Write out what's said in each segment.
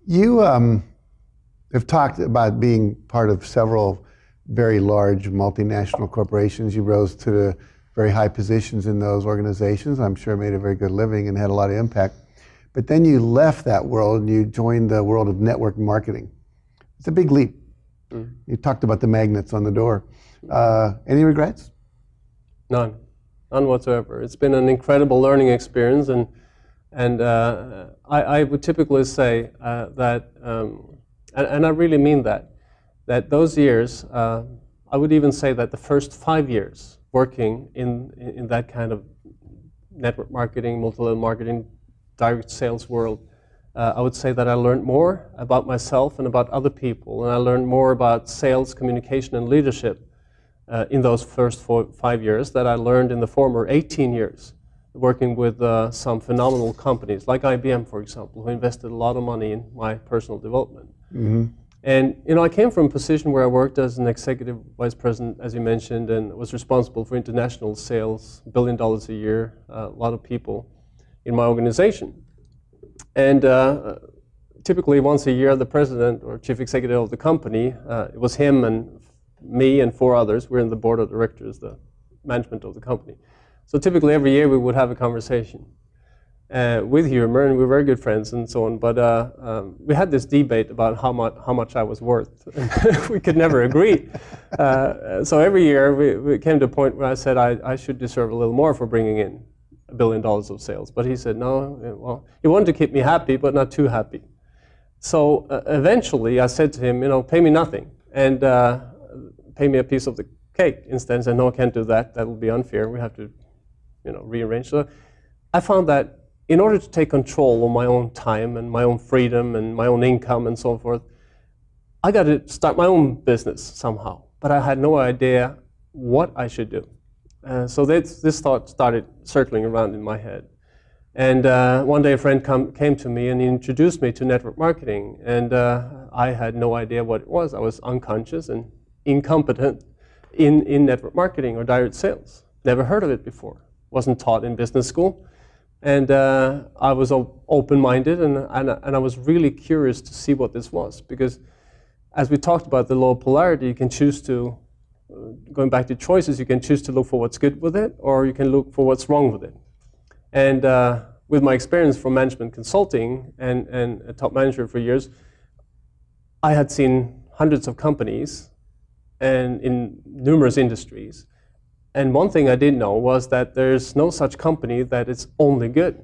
You have talked about being part of several very large multinational corporations. You rose to the very high positions in those organizations. I'm sure made a very good living and had a lot of impact. But then you left that world and you joined the world of network marketing. It's a big leap. Mm. You talked about the magnets on the door. Any regrets? None whatsoever. It's been an incredible learning experience, and I would typically say that, and I really mean that those years, I would even say that the first 5 years working in that kind of network marketing, multi-level marketing, direct sales world, I would say that I learned more about myself and about other people, and I learned more about sales, communication, and leadership in those first 5 years that I learned in the former 18 years, working with some phenomenal companies, like IBM, for example, who invested a lot of money in my personal development. Mm-hmm. And I came from a position where I worked as an executive vice president, as you mentioned, and was responsible for international sales, $1 billion a year, a lot of people in my organization. And typically once a year, the president or chief executive of the company, it was him and me and 4 others, we're in the board of directors, the management of the company. So typically every year we would have a conversation with humor, and we were very good friends and so on, but we had this debate about how much I was worth. We could never agree. So every year we came to a point where I said I should deserve a little more for bringing in $1 billion of sales. But he said, no, well, he wanted to keep me happy, but not too happy. So eventually I said to him, pay me nothing, and pay me a piece of the cake instead. And said, no, I can't do that. That would be unfair. We have to, rearrange. So I found that in order to take control of my own time and my own freedom and my own income and so forth, I got to start my own business somehow. But I had no idea what I should do. So this thought started circling around in my head. And one day a friend came to me and he introduced me to network marketing. And I had no idea what it was. I was unconscious and incompetent in network marketing or direct sales. Never heard of it before. Wasn't taught in business school. And I was open-minded, and I was really curious to see what this was, because as we talked about the law of polarity, you can choose to, going back to choices, you can choose to look for what's good with it, or you can look for what's wrong with it. And with my experience from management consulting and a top manager for years, I had seen hundreds of companies and in numerous industries. And one thing I didn't know was that there's no such company that is only good.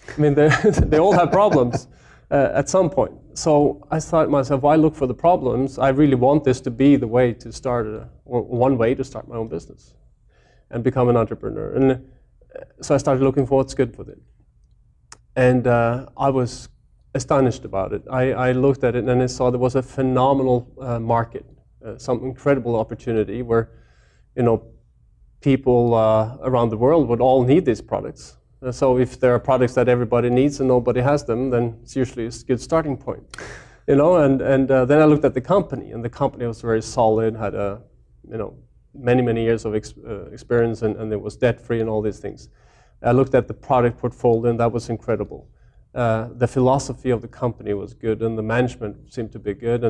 I mean, they all have problems at some point. So I thought to myself, why look for the problems? I really want this to be the way to start, or one way to start my own business and become an entrepreneur. And so I started looking for what's good with it. And I was astonished about it. I looked at it and I saw there was a phenomenal market, some incredible opportunity where, people around the world would all need these products. So if there are products that everybody needs and nobody has them, then it's usually a good starting point. And then I looked at the company, and the company was very solid, had many years of experience, and it was debt-free and all these things. I looked at the product portfolio, and that was incredible. The philosophy of the company was good, and the management seemed to be good,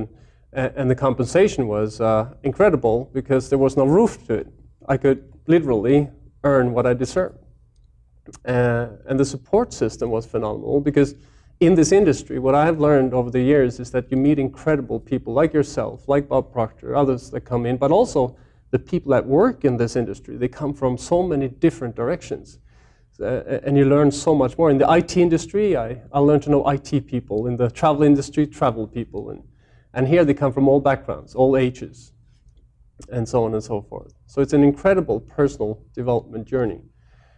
and the compensation was incredible because there was no roof to it. I could literally earn what I deserved. And the support system was phenomenal, because in this industry, what I have learned over the years is that you meet incredible people like yourself, like Bob Proctor, others that come in, but also the people that work in this industry. They come from so many different directions. And you learn so much more. In the IT industry, I learned to know IT people. In the travel industry, travel people. And here they come from all backgrounds, all ages, and so on and so forth. So it's an incredible personal development journey.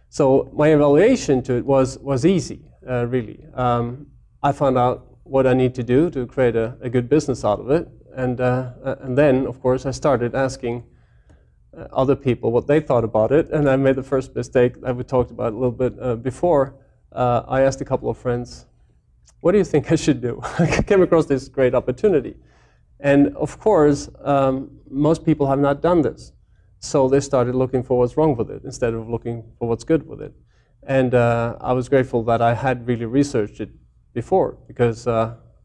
So my evaluation to it was easy, really. I found out what I need to do to create a good business out of it. And then, of course, I started asking other people what they thought about it. And I made the first mistake that we talked about a little bit before. I asked a couple of friends, what do you think I should do? I came across this great opportunity. And of course, most people have not done this. So they started looking for what's wrong with it instead of looking for what's good with it. And I was grateful that I had really researched it before, because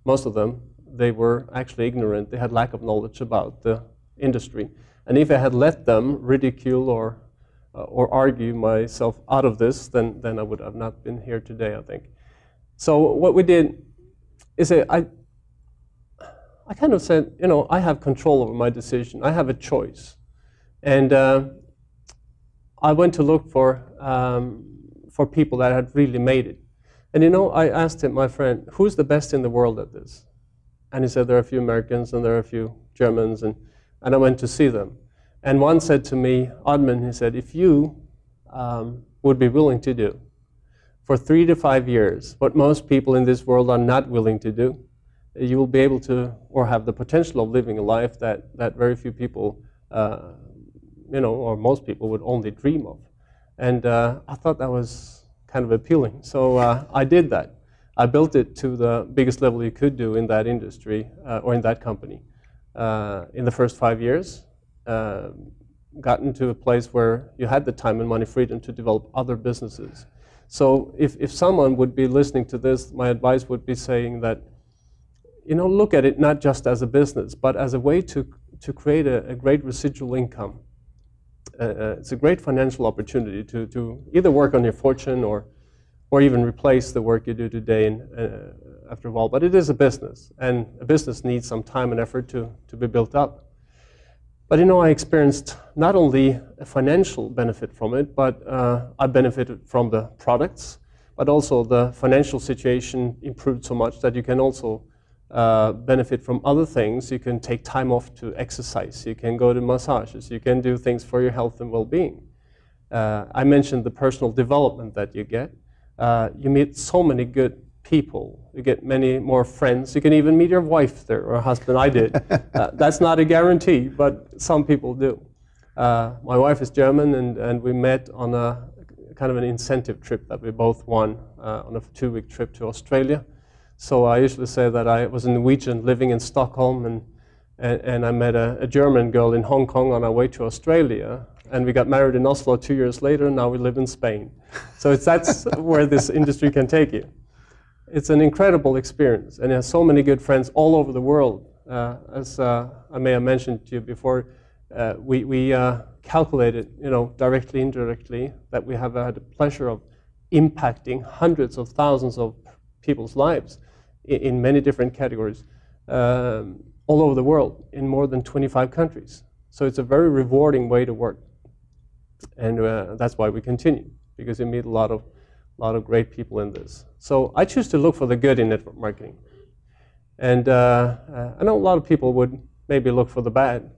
most of them, they were actually ignorant. They had lack of knowledge about the industry. And if I had let them ridicule or argue myself out of this, then I would have not been here today, I think. So what we did is I kind of said, you know, I have control over my decision. I have a choice. And I went to look for people that had really made it. And you know, I asked him, my friend, who's the best in the world at this? And he said, there are a few Americans and there are a few Germans, and I went to see them. And one said to me, Oddmund, he said, if you would be willing to do for 3 to 5 years what most people in this world are not willing to do, you will be able to, or have the potential of living a life that very few people, you know, or most people would only dream of. And I thought that was kind of appealing. So I did that. I built it to the biggest level you could do in that industry or in that company. In the first 5 years, gotten to a place where you had the time and money freedom to develop other businesses. So if someone would be listening to this, my advice would be saying that, you know, look at it not just as a business, but as a way to create a great residual income. It's a great financial opportunity to either work on your fortune or even replace the work you do today after a while. But it is a business, and a business needs some time and effort to be built up. But you know, I experienced not only a financial benefit from it, but I benefited from the products, but also the financial situation improved so much that you can also benefit from other things. You can take time off to exercise, you can go to massages, you can do things for your health and well-being. I mentioned the personal development that you get. You meet so many good people, you get many more friends, you can even meet your wife there, or husband. I did. That's not a guarantee, but some people do. My wife is German, and we met on a kind of an incentive trip that we both won on a 2-week trip to Australia. So I usually say that I was a Norwegian living in Stockholm, and I met a German girl in Hong Kong on our way to Australia, and we got married in Oslo 2 years later, and now we live in Spain. So that's where this industry can take you. It's an incredible experience, and it has so many good friends all over the world. As I may have mentioned to you before, we calculated, you know, directly, indirectly, that we have had the pleasure of impacting hundreds of thousands of people's lives in many different categories all over the world in more than 25 countries. So it's a very rewarding way to work, and that's why we continue, because you meet a lot of great people in this. So I choose to look for the good in network marketing, and I know a lot of people would maybe look for the bad,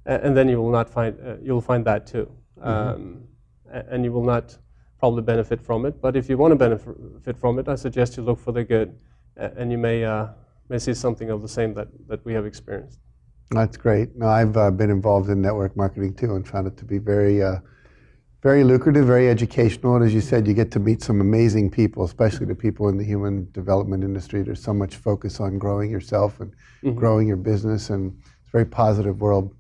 and then you will not find you'll find that too, and you will not probably benefit from it. But if you want to benefit from it, I suggest you look for the good, and you may see something of the same that we have experienced. That's great. No, I've been involved in network marketing too, and found it to be very, very lucrative, very educational. And as you said, you get to meet some amazing people, especially the people in the human development industry. There's so much focus on growing yourself and growing your business, and it's a very positive world.